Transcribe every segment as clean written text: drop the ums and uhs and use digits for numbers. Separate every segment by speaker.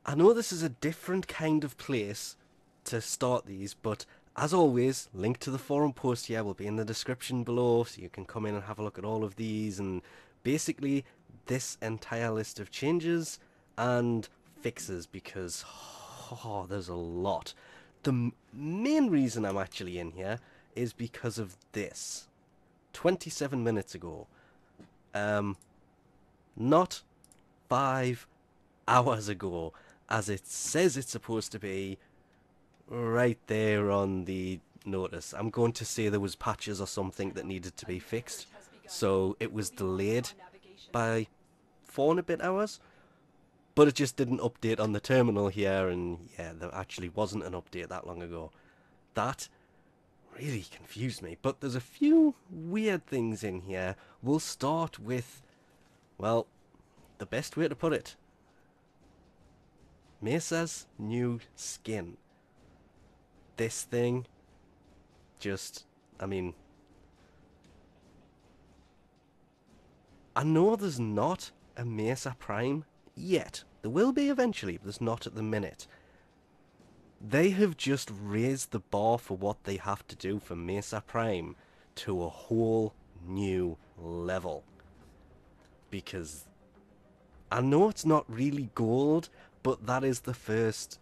Speaker 1: I know this is a different kind of place to start these, but as always, link to the forum post here will be in the description below, so you can come in and have a look at all of these, and basically this entire list of changes and fixes, because there's a lot. The main reason I'm actually in here is because of this. 27 minutes ago. Um, not 5 hours ago, as it says it's supposed to be right there on the notice. I'm going to say there was patches or something that needed to be fixed, so it was delayed by 4 and a bit hours, but it just didn't update on the terminal here, and yeah, there actually wasn't an update that long ago. That really confused me, but there's a few weird things in here. We'll start with, well, the best way to put it, Mesa's new skin. This thing, just, I mean, I know there's not a Mesa Prime yet. There will be eventually, but there's not at the minute. They have just raised the bar for what they have to do for Mesa Prime to a whole new level. Because I know it's not really gold, but that is the first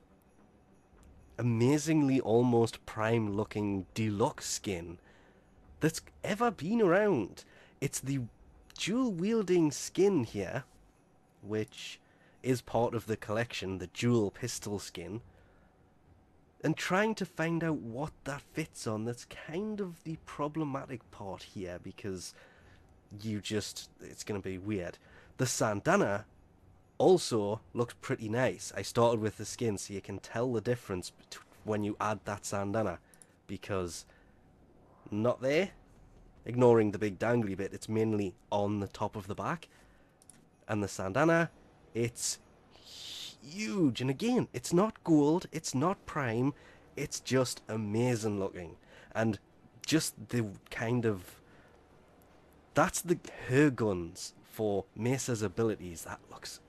Speaker 1: amazingly almost prime looking deluxe skin that's ever been around. It's the dual wielding skin here, which is part of the collection, the dual pistol skin, and trying to find out what that fits on. That's kind of the problematic part here, because it's going to be weird. The sandana also looks pretty nice. I started with the skin, so you can tell the difference when you add that sandana, because not there, ignoring the big dangly bit, it's mainly on the top of the back. And the sandana, it's huge. And again, it's not gold, it's not prime, it's just amazing looking. And just the kind of, that's the her guns for Mesa's abilities. That looks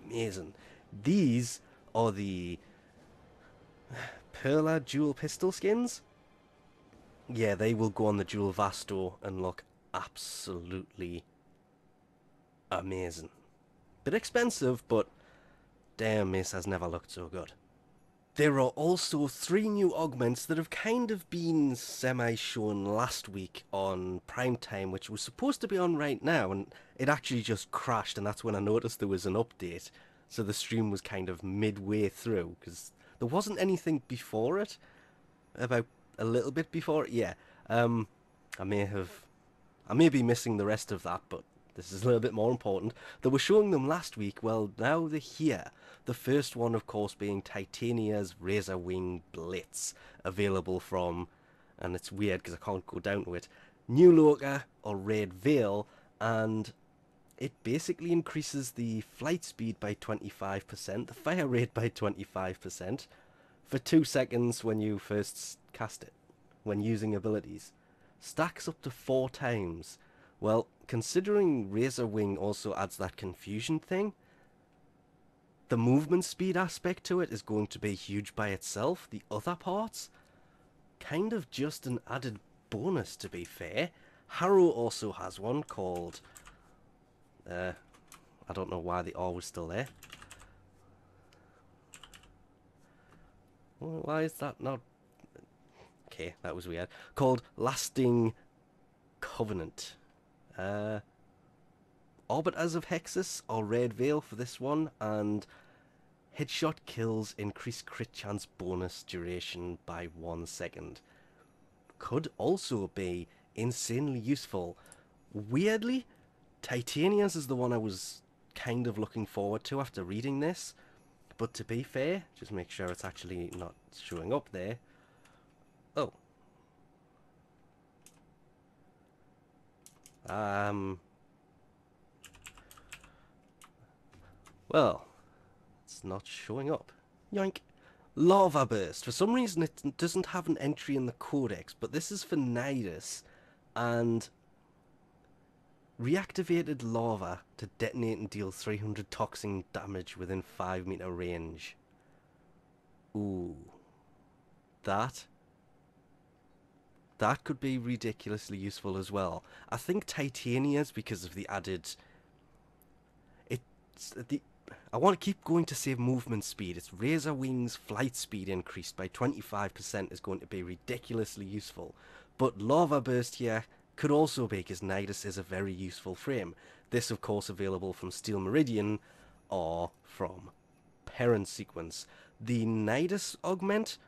Speaker 1: amazing. These are the Perla dual pistol skins. Yeah, they will go on the dual Vasto and look absolutely amazing. Bit expensive, but damn, Miss has never looked so good. There are also 3 new augments that have kind of been semi-shown last week on prime time, which was supposed to be on right now, and it actually just crashed, and that's when I noticed there was an update. So the stream was kind of midway through, because there wasn't anything before it, about a little bit before it, yeah. Um, I may be missing the rest of that, but this is a little bit more important. They were showing them last week, well, now they're here. The first one, of course, being Titania's Razor Wing Blitz, available from, and it's weird because I can't go down to it, New Loka or Red Veil, and it basically increases the flight speed by 25%, the fire rate by 25%, for 2 seconds when you first cast it, when using abilities. Stacks up to 4 times. Well, considering Razor Wing also adds that confusion thing, the movement speed aspect to it is going to be huge by itself. The other parts, kind of just an added bonus, to be fair. Harrow also has one called, I don't know why the R was still there. Why is that not? Okay, that was weird. Called Lasting Covenant. Arbiters of Hexus or Red Veil for this one, and headshot kills increase crit chance bonus duration by 1 second. Could also be insanely useful. Weirdly, Titanius is the one I was kind of looking forward to after reading this, but to be fair, just make sure it's actually not showing up there. Oh. Well, it's not showing up. Yoink. Lava Burst. For some reason it doesn't have an entry in the codex, but this is for Nidus. And Reactivated lava to detonate and deal 300 toxin damage within 5-meter range. Ooh. That could be ridiculously useful as well. I think Titanius, because of the added... I want to keep going to save movement speed. Its Razor Wings flight speed increased by 25% is going to be ridiculously useful. But Lava Burst here could also be, because Nidus is a very useful frame. This, of course, available from Steel Meridian or from Parent Sequence. The Nidus Augment,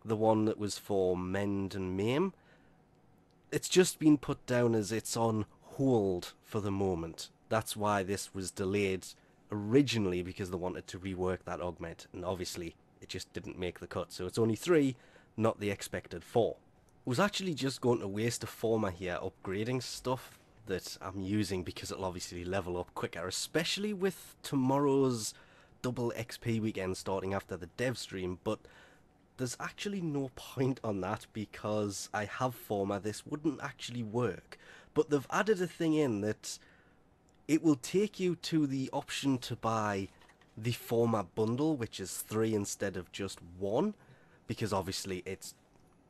Speaker 1: the one that was for Mend and Maim, it's just been put down as it's on hold for the moment. That's why this was delayed originally, because they wanted to rework that augment, and obviously it just didn't make the cut. So it's only 3, not the expected 4. I was actually just going to waste a former here upgrading stuff that I'm using, because it'll obviously level up quicker, especially with tomorrow's double XP weekend starting after the dev stream. But there's actually no point on that, because I have former. This wouldn't actually work, but they've added a thing in that it will take you to the option to buy the former bundle, which is 3 instead of just 1, because obviously it's,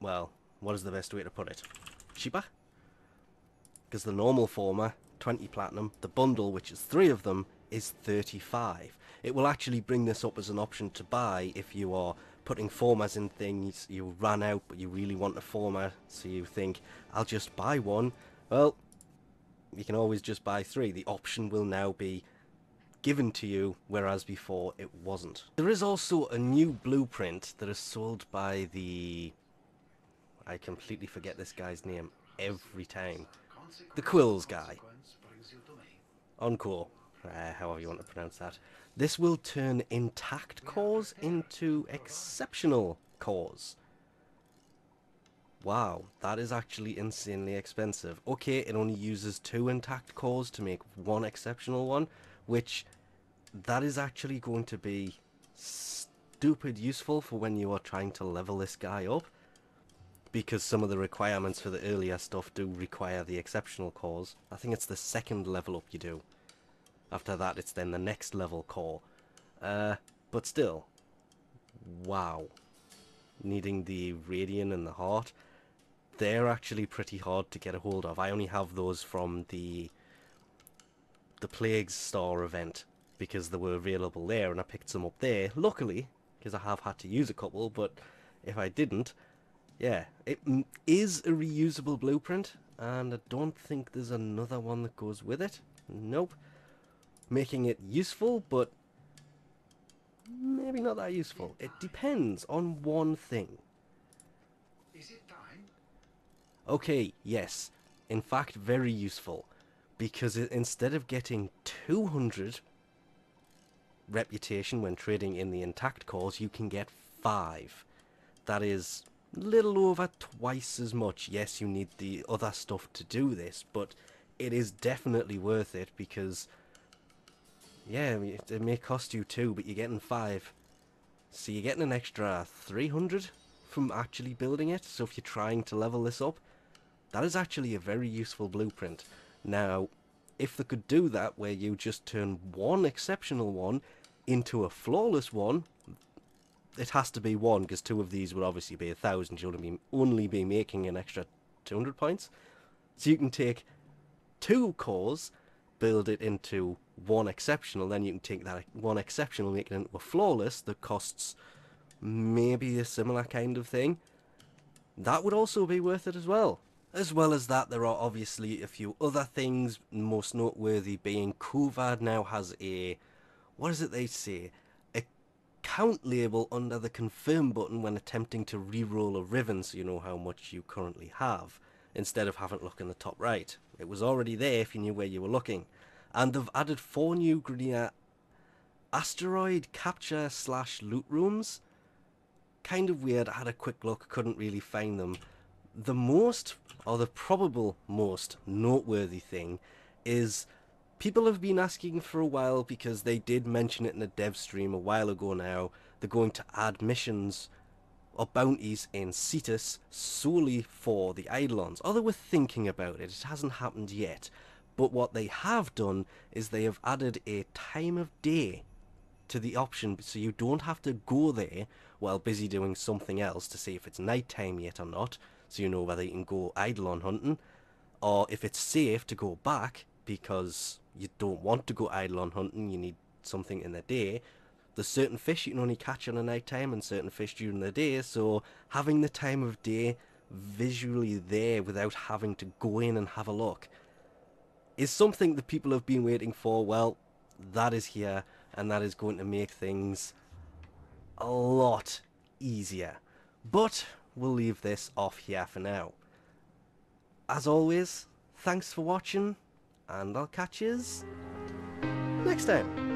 Speaker 1: well, what is the best way to put it? Cheaper? Because the normal former, 20 platinum, the bundle, which is 3 of them, is 35. It will actually bring this up as an option to buy if you are putting formers in things, you ran out but you really want a former, so you think, I'll just buy one. Well, you can always just buy 3. The option will now be given to you, whereas before it wasn't. There is also a new blueprint that is sold by the... I completely forget this guy's name every time. The Quills guy. Encore. However you want to pronounce that. This will turn intact cores into exceptional cores. Wow, that is actually insanely expensive. Okay, it only uses 2 intact cores to make 1 exceptional one, which that is actually going to be stupid useful for when you are trying to level this guy up, because some of the requirements for the earlier stuff do require the exceptional cores. I think it's the 2nd level up you do. After that, it's then the next level core. But still, wow. Needing the Radiant and the Heart, they're actually pretty hard to get a hold of. I only have those from the Plagues Star event, because they were available there, and I picked some up there, luckily, because I have had to use a couple, but if I didn't, yeah, it is a reusable blueprint, and I don't think there's another one that goes with it. Nope. Making it useful, but maybe not that useful. It depends on one thing.
Speaker 2: Is it time?
Speaker 1: Okay, yes. In fact, very useful. Because instead of getting 200 reputation when trading in the intact cores, you can get 5. That is a little over twice as much. Yes, you need the other stuff to do this, but it is definitely worth it, because yeah, it may cost you 2, but you're getting 5. So you're getting an extra 300 from actually building it. So if you're trying to level this up, that is actually a very useful blueprint. Now, if they could do that, where you just turn 1 exceptional one into a flawless one, it has to be 1, because 2 of these would obviously be 1,000. You'll only be making an extra 200 points. So you can take 2 cores, build it into 1 exceptional, then you can take that 1 exceptional, make it into a flawless that costs maybe a similar kind of thing. That would also be worth it as well. As well as that, there are obviously a few other things, most noteworthy being Kuvad now has a, what is it they say, a count label under the confirm button when attempting to re-roll a ribbon, so you know how much you currently have, instead of having to look in the top right. It was already there if you knew where you were looking. And they've added 4 new Grinya Asteroid capture / loot rooms. Kind of weird. I had a quick look, couldn't really find them. The most, or the probable most noteworthy thing is people have been asking for a while, because they did mention it in a dev stream a while ago now. They're going to add missions or bounties in Cetus solely for the Eidolons. Or they were thinking about it. It hasn't happened yet. But what they have done is they have added a time of day to the option, so you don't have to go there while busy doing something else to see if it's night time yet or not, so you know whether you can go idle on hunting, or if it's safe to go back because you don't want to go idle on hunting, you need something in the day. There's certain fish you can only catch on a night time and certain fish during the day, so having the time of day visually there without having to go in and have a look is something that people have been waiting for. Well, that is here, and that is going to make things a lot easier. But we'll leave this off here for now. As always, thanks for watching, and I'll catch yous next time.